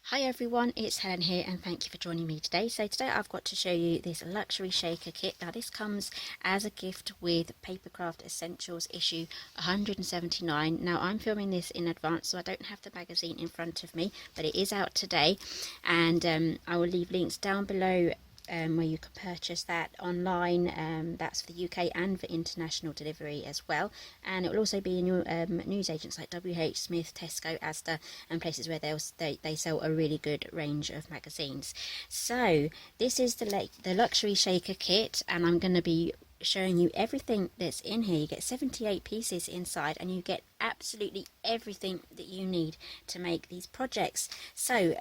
Hi everyone, it's Helen here and thank you for joining me today. So today I've got to show you this luxury shaker kit. Now this comes as a gift with Papercraft Essentials issue 179. Now I'm filming this in advance so I don't have the magazine in front of me, but it is out today, and I will leave links down below where you can purchase that online. That's for the UK and for international delivery as well, and it will also be in your news agents like WH Smith, Tesco, Asda, and places where they sell a really good range of magazines. So this is the luxury shaker kit, and I'm going to be showing you everything that's in here. You get 78 pieces inside and you get absolutely everything that you need to make these projects. So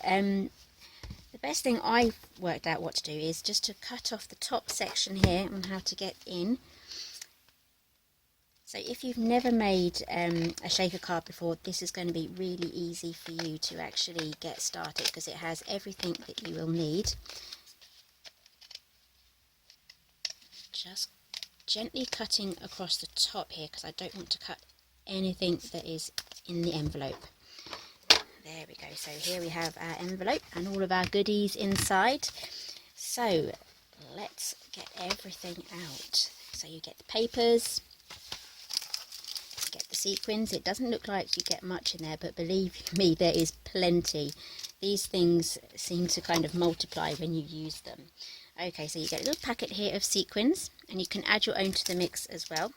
the best thing I've worked out what to do is just to cut off the top section here on how to get in. So if you've never made a shaker card before, this is going to be really easy for you to actually get started because it has everything that you will need. Just gently cutting across the top here because I don't want to cut anything that is in the envelope. There we go. So here we have our envelope and all of our goodies inside. So let's get everything out. So you get the papers, you get the sequins. It doesn't look like you get much in there, but believe me, there is plenty. These things seem to kind of multiply when you use them. Okay, so you get a little packet here of sequins, and you can add your own to the mix as well.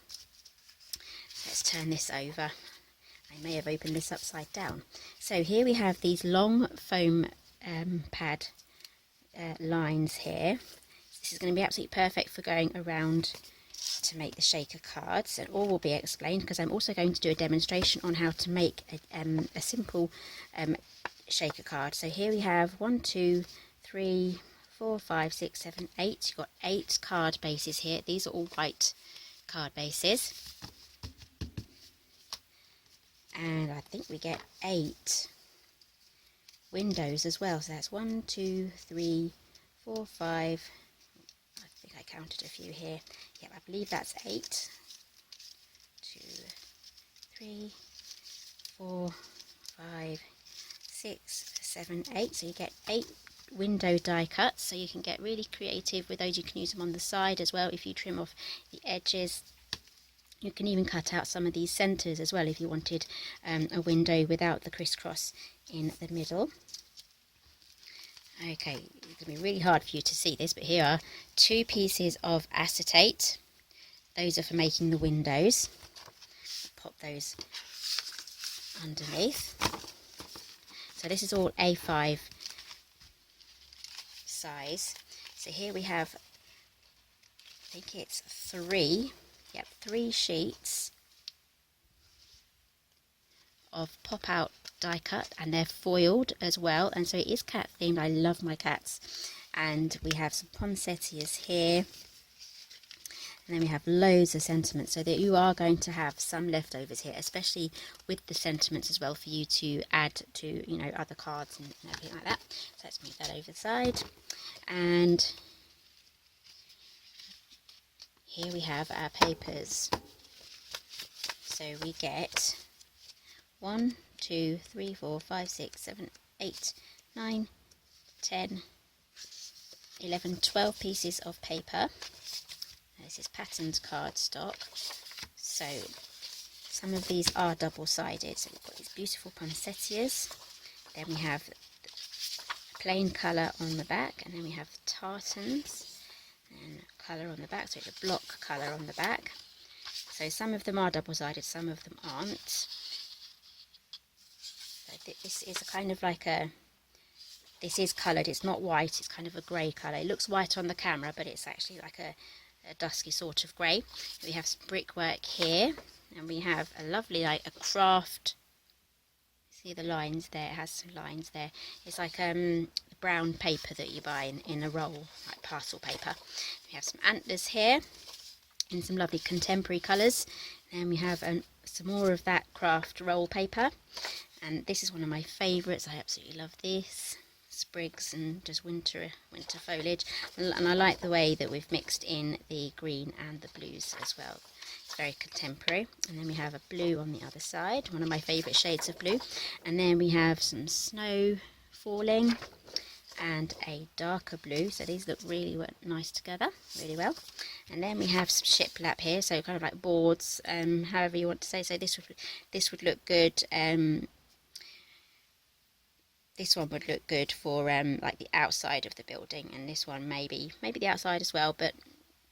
Let's turn this over. I may have opened this upside down. So here we have these long foam pad lines here. This is going to be absolutely perfect for going around to make the shaker cards, and all will be explained because I'm also going to do a demonstration on how to make a simple shaker card. So here we have 1, 2, 3, 4, 5, 6, 7, 8. You've got 8 card bases here. These are all white card bases. And I think we get 8 windows as well. So that's 1, 2, 3, 4, 5. I think I counted a few here. Yep, I believe that's 8. 2, 3, 4, 5, 6, 7, 8. So you get 8 window die cuts. So you can get really creative with those. You can use them on the side as well if you trim off the edges. You can even cut out some of these centres as well if you wanted a window without the crisscross in the middle. Okay, it's going to be really hard for you to see this, but here are 2 pieces of acetate. Those are for making the windows. Pop those underneath. So this is all A5 size. So here we have, I think it's 3. Yep, 3 sheets of pop-out die cut, and they're foiled as well, and so it is cat themed. I love my cats. And we have some poinsettias here, and then we have loads of sentiments, so that you are going to have some leftovers here, especially with the sentiments as well, for you to add to, you know, other cards and everything like that. So let's move that over the side. And here we have our papers. So we get 1, 2, 3, 4, 5, 6, 7, 8, 9, 10, 11, 12 pieces of paper. This is patterned cardstock. So some of these are double-sided. So we've got these beautiful poinsettias. Then we have plain colour on the back, and then we have tartans and colour on the back, so it's a block colour on the back. So some of them are double-sided, some of them aren't. So this is a kind of like a, this is coloured, it's not white, it's kind of a grey colour. It looks white on the camera, but it's actually like a dusky sort of grey. We have some brickwork here, and we have a lovely, like a craft, see the lines there, it has some lines there. It's like the brown paper that you buy in a roll, like parcel paper. We have some antlers here in some lovely contemporary colours. And we have some more of that craft roll paper. And this is one of my favourites. I absolutely love this. Sprigs and just winter foliage. And I like the way that we've mixed in the green and the blues as well. It's very contemporary. And then we have a blue on the other side, one of my favourite shades of blue. And then we have some snow falling, and a darker blue. So these look really nice together, really well. And then we have some shiplap here, so kind of like boards, however you want to say. So this would look good. This one would look good for like the outside of the building, and this one maybe the outside as well. But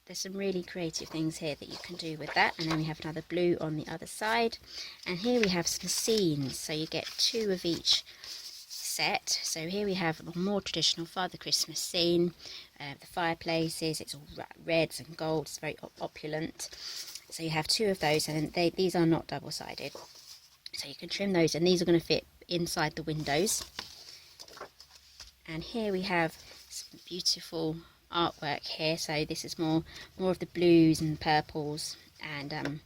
there's some really creative things here that you can do with that. And then we have another blue on the other side, and here we have some scenes. So you get 2 of each set. So here we have a more traditional Father Christmas scene. The fireplaces, it's all reds and golds, it's very opulent. So you have 2 of those, and then these are not double-sided. So you can trim those, and these are going to fit inside the windows. And here we have some beautiful artwork here. So this is more of the blues and purples, and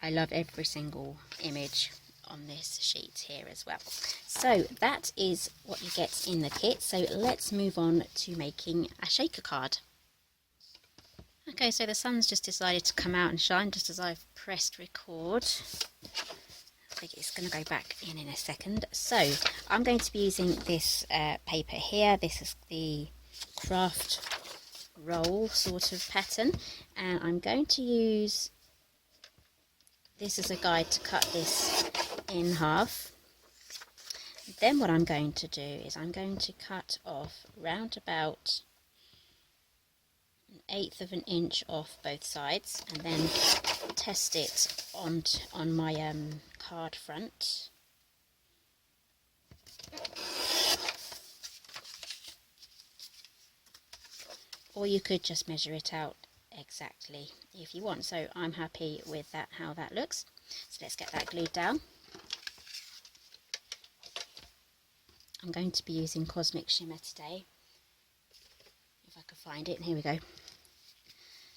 I love every single image on this sheet here as well. So that is what you get in the kit. So let's move on to making a shaker card. Okay, so the sun's just decided to come out and shine just as I've pressed record. I think it's going to go back in a second. So I'm going to be using this paper here. This is the craft roll sort of pattern, and I'm going to use this as a guide to cut this in half. Then what I'm going to do is I'm going to cut off round about 1/8 of an inch off both sides, and then test it on my card front. Or you could just measure it out exactly if you want. So I'm happy with that, how that looks. So let's get that glued down. I'm going to be using Cosmic Shimmer today, if I can find it. And here we go.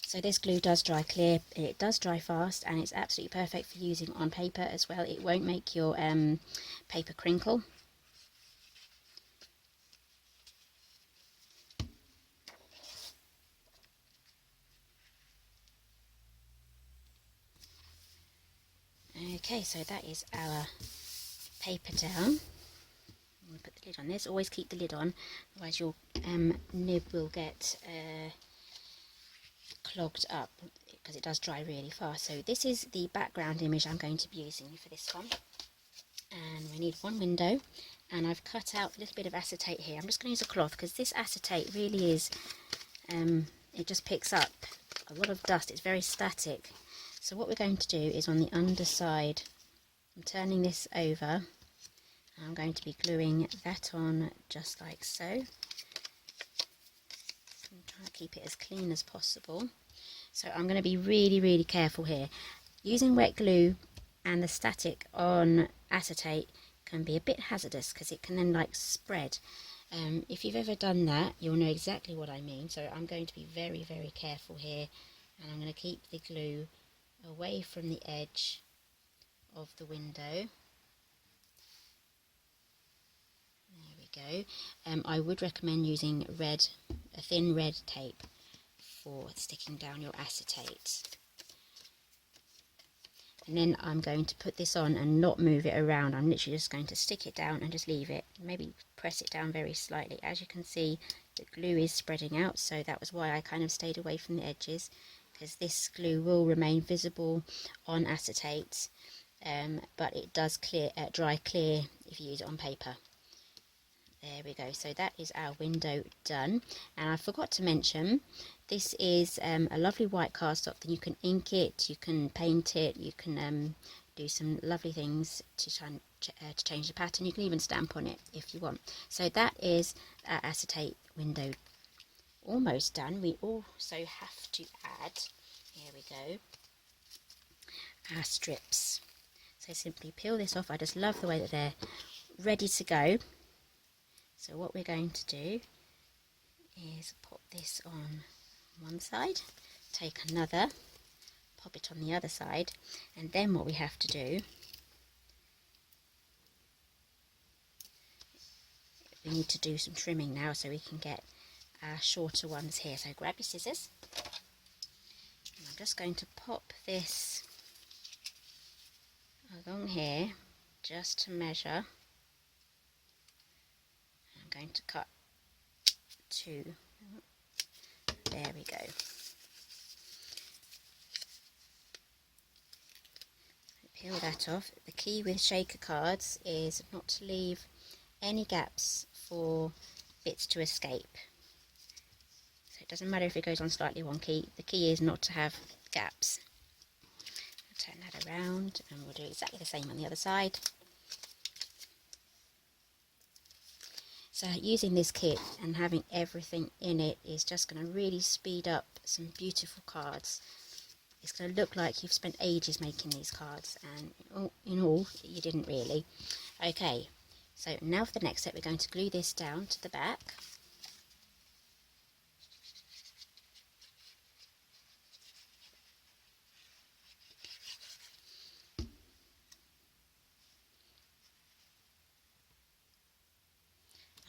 So this glue does dry clear, it does dry fast, and it's absolutely perfect for using on paper as well. It won't make your paper crinkle. Okay, so that is our paper down. We'll put the lid on this. Always keep the lid on, otherwise your nib will get clogged up, because it does dry really fast. So this is the background image I'm going to be using for this one. And we need 1 window, and I've cut out a little bit of acetate here. I'm just going to use a cloth, because this acetate really is, it just picks up a lot of dust. It's very static. So what we're going to do is on the underside, I'm turning this over, and I'm going to be gluing that on just like so. I'm trying to keep it as clean as possible. So I'm going to be really careful here. Using wet glue and the static on acetate can be a bit hazardous, because it can then like spread. If you've ever done that, you'll know exactly what I mean. So I'm going to be very careful here, and I'm going to keep the glue away from the edge of the window. There we go. I would recommend using a thin red tape for sticking down your acetate. And then I'm going to put this on and not move it around. I'm literally just going to stick it down and just leave it. Maybe press it down very slightly. As you can see, the glue is spreading out, so that was why I kind of stayed away from the edges, because this glue will remain visible on acetate, but it does dry clear if you use it on paper. There we go. So that is our window done. And I forgot to mention, this is a lovely white cardstock. Then you can ink it, you can paint it, you can do some lovely things to change the pattern. You can even stamp on it if you want. So that is our acetate window almost done. We also have to add, here we go, our strips. So simply peel this off. I just love the way that they're ready to go. So what we're going to do is pop this on one side, take another, pop it on the other side, and then what we have to do, we need to do some trimming now so we can get our shorter ones here. So grab your scissors, and I'm just going to pop this along here just to measure. I'm going to cut 2. There we go. Peel that off. The key with shaker cards is not to leave any gaps for bits to escape. So it doesn't matter if it goes on slightly wonky, the key is not to have gaps. I'll turn that around and we'll do exactly the same on the other side. So using this kit and having everything in it is just going to really speed up some beautiful cards. It's going to look like you've spent ages making these cards, and in all, you didn't really. Okay, so now for the next step, we're going to glue this down to the back.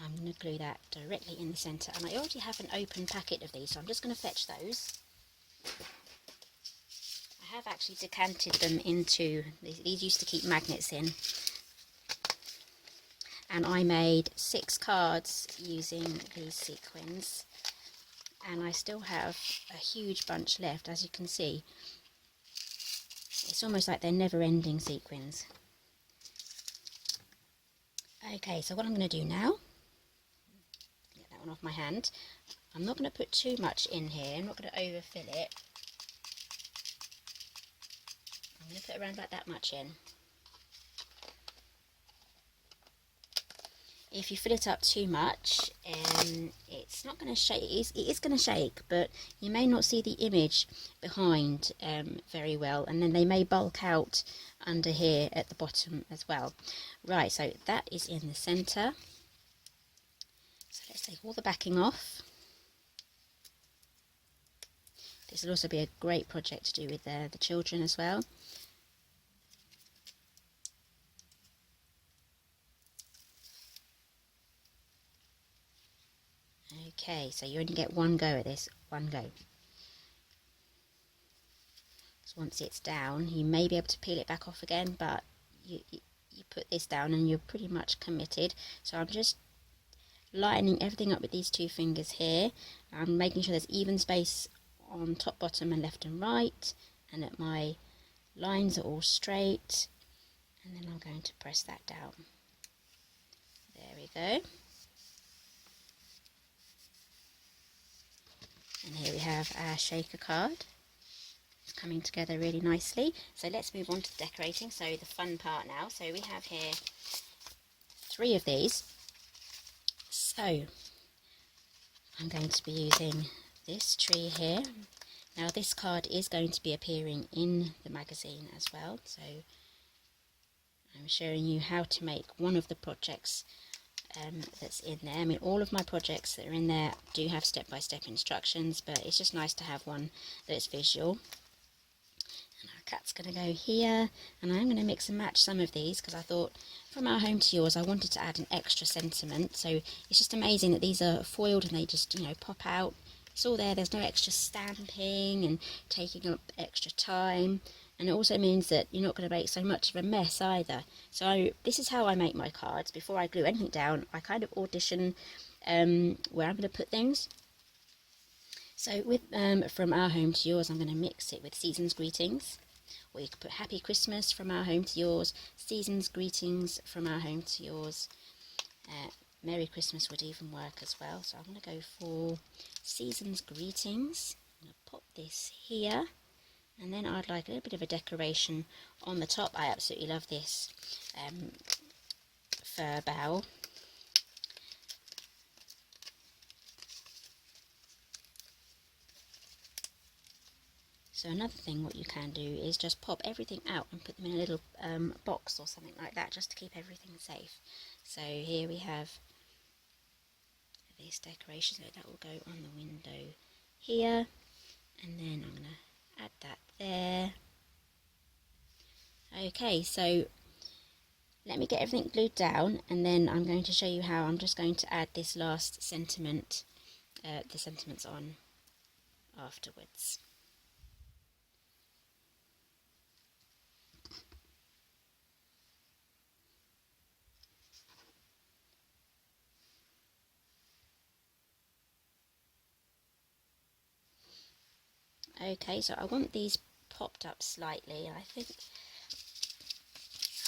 I'm going to glue that directly in the centre, and I already have an open packet of these, so I'm just going to fetch those. I have actually decanted them into, these used to keep magnets in, and I made 6 cards using these sequins, and I still have a huge bunch left. As you can see, it's almost like they're never-ending sequins. Okay, so what I'm going to do now, get that one off my hand, I'm not going to put too much in here, I'm not going to overfill it. I'm going to put around about that much in. If you fill it up too much, it's not going to shake. It is going to shake, but you may not see the image behind very well, and then they may bulk out under here at the bottom as well. Right, so that is in the centre. So let's take all the backing off. This will also be a great project to do with the children as well. Okay, so you only get one go at this, one go. So once it's down, you may be able to peel it back off again, but you put this down and you're pretty much committed. So I'm just lining everything up with these 2 fingers here. I'm making sure there's even space on top, bottom and left and right, and that my lines are all straight, and then I'm going to press that down. There we go. And here we have our shaker card. It's coming together really nicely. So let's move on to the decorating, so the fun part now. So we have here 3 of these. So I'm going to be using this tree here. Now this card is going to be appearing in the magazine as well. So I'm showing you how to make one of the projects that's in there. I mean, all of my projects that are in there do have step-by-step instructions, but it's just nice to have one that's visual. And our cat's going to go here, and I'm going to mix and match some of these because I thought from our home to yours I wanted to add an extra sentiment. So it's just amazing that these are foiled and they just, you know, pop out. It's all there, there's no extra stamping and taking up extra time. And it also means that you're not going to make so much of a mess either. So this is how I make my cards. Before I glue anything down, I kind of audition where I'm going to put things. So with From Our Home to Yours, I'm going to mix it with Season's Greetings. Or you could put Happy Christmas from Our Home to Yours, Season's Greetings from Our Home to Yours. Merry Christmas would even work as well. So I'm going to go for Season's Greetings. I'm going to pop this here. And then I'd like a little bit of a decoration on the top. I absolutely love this fir bough. So another thing what you can do is just pop everything out and put them in a little box or something like that, just to keep everything safe. So here we have this decoration, so that will go on the window here. And then I'm going to add that there. Okay, so let me get everything glued down, and then I'm going to show you how I'm just going to add this last sentiment, the sentiments on afterwards. Okay, so I want these popped up slightly. I think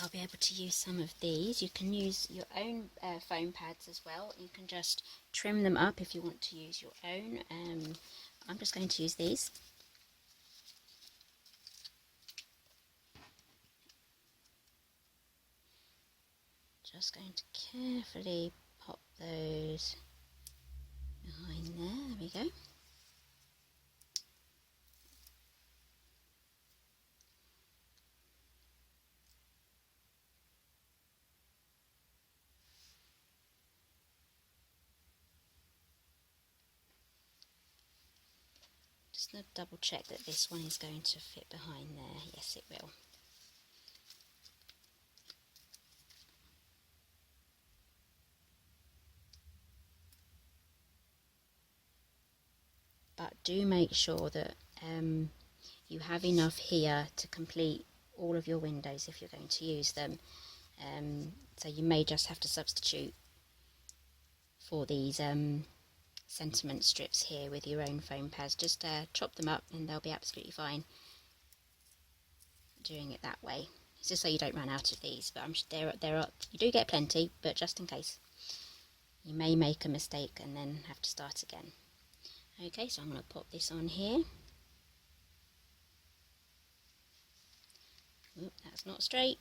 I'll be able to use some of these. You can use your own foam pads as well. You can just trim them up if you want to use your own. I'm just going to use these. Just going to carefully pop those behind there. There we go. Just going to double check that this one is going to fit behind there. Yes, it will. But do make sure that you have enough here to complete all of your windows if you're going to use them. So you may just have to substitute for these sentiment strips here with your own foam pads. Just chop them up and they'll be absolutely fine doing it that way. It's just so you don't run out of these, but you do get plenty, but just in case. You may make a mistake and then have to start again. Okay, so I'm going to pop this on here. Oop, that's not straight.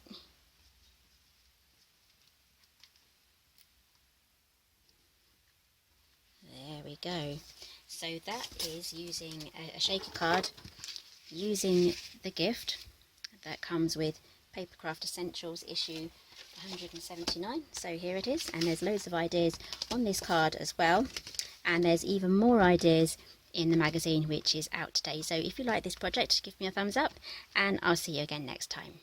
There we go. So that is using a shaker card, using the gift that comes with Papercraft Essentials issue 179. So here it is, and there's loads of ideas on this card as well. And there's even more ideas in the magazine, which is out today. So if you like this project, give me a thumbs up, and I'll see you again next time.